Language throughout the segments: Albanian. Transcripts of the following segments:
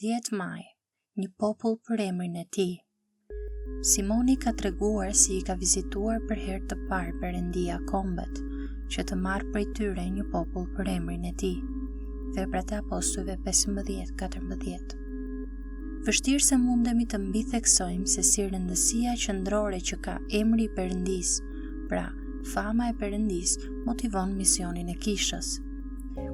10 maj, një popull për emrin e tij. Simoni ka treguar si I ka vizituar për herë të parë Perëndia kombet, që të marrë prej tyre një popull për emrin e tij. Veprat e Apostujve 15-14. Vështirë se mundemi të mbitheksojmë se si rëndësia qendrore që ka emri I Perëndisë, pra fama e Perëndisë, motivon misionin e kishës.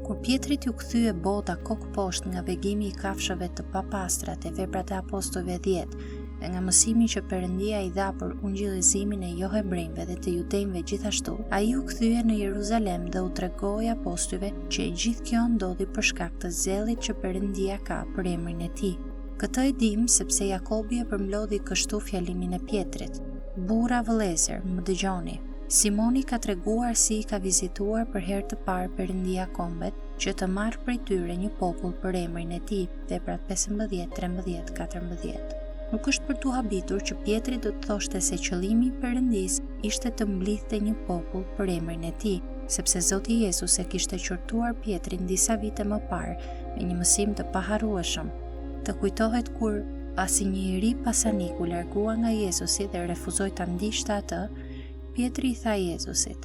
Kur Pjetrit ju kthye bota kokë poshtë nga vegimi I kafshëve të papastrat e Veprat e Apostujve 10 dhe nga mësimi që Perëndia I dha për ungjillizimin e jo hebrejve dhe të judejve gjithashtu, ai u kthye në Jeruzalem dhe u tregoi apostujve që e gjithë kjo ndodhi për shkak të zellit që Perëndia ka për emrin e tij. Këtë e dim sepse Jakobi e përmblodhi kështu fjalimin e Pjetrit: "Burra vëllezër, më dëgjoni." Simoni ka treguar si I ka vizituar për herë të parë Perëndia kombet që të marrë prej tyre një popull për emrin e tij, Veprat 15-13-14. Nuk është për tu habitur që Pjetri do të thoshte se qëllimi I Perëndisë ishte të mblidhte një popull për emrin e tij, sepse Zoti Jezus e kishte qortuar Pjetrin disa vite më parë me një mësim të paharrueshëm. Të kujtohet kur pasi një iri pasanik u largua nga Jezusi dhe refuzoi ta ndiqte atë, Pjetri I tha Jezusit: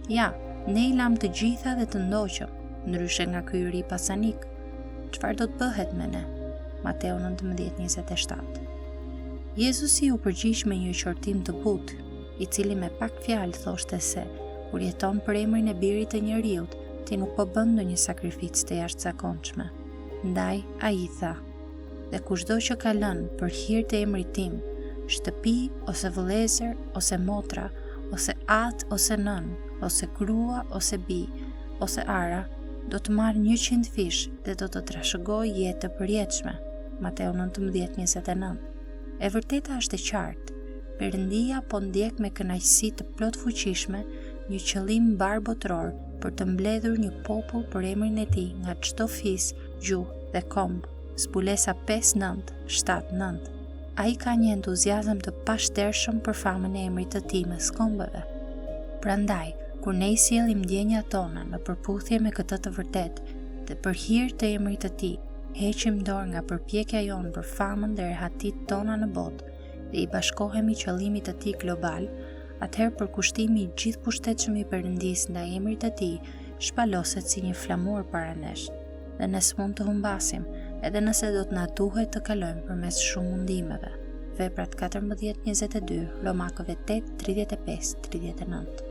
"Ja, ne I lam të gjitha dhe të ndoqëm, ndryshe nga ky iri pasanik. Çfarë do të bëhet me ne?" Mateu 19:27. Jezusi u përgjigj me një qortim të butë, I cili me pak fjalë thoshte se kur jeton për emrin e Birit të Njeriut, ti nuk po bën ndonjë sakrificë të jashtëzakonshme. Ndaj ai tha: "Dhe kushdo që ka lënë për hir të emrit tim, shtëpi ose vëllezër ose motra, ose atë ose nën, ose grua ose bi, ose ara, do të marrë 100 fish dhe do të trashëgoj jetë të përjetshme." Mateu 19:29. E vërteta është e qartë, Perëndia po ndjek me kënaqësi të plot fuqishme një qëllim mbarbotror për të mbledhur një popull për emrin e tij nga çdo fis, gjuhë dhe komb. Zbulesa 5:9-7:9. Ai ka një entuziazëm të pashtershëm për famën e emrit të tij mes kombeve. Prandaj, kur ne I sjellim ndjenjat tona në përputhje me këtë të vërtetë dhe për hir të emrit të tij, heqim dorë nga përpjekja jonë për famën dhe rehatit tona në botë dhe I bashkohemi qëllimit të tij global, atëherë përkushtimi I gjithë pushtetshëm I Perëndisë ndaj emrit të tij shpaloset si një flamur para nesh, dhe ne s'mund të humbasim, edhe nëse do të na duhet të kalojmë përmes shumë mundimeve. Veprat 14:22, Romakëve 8:35-39.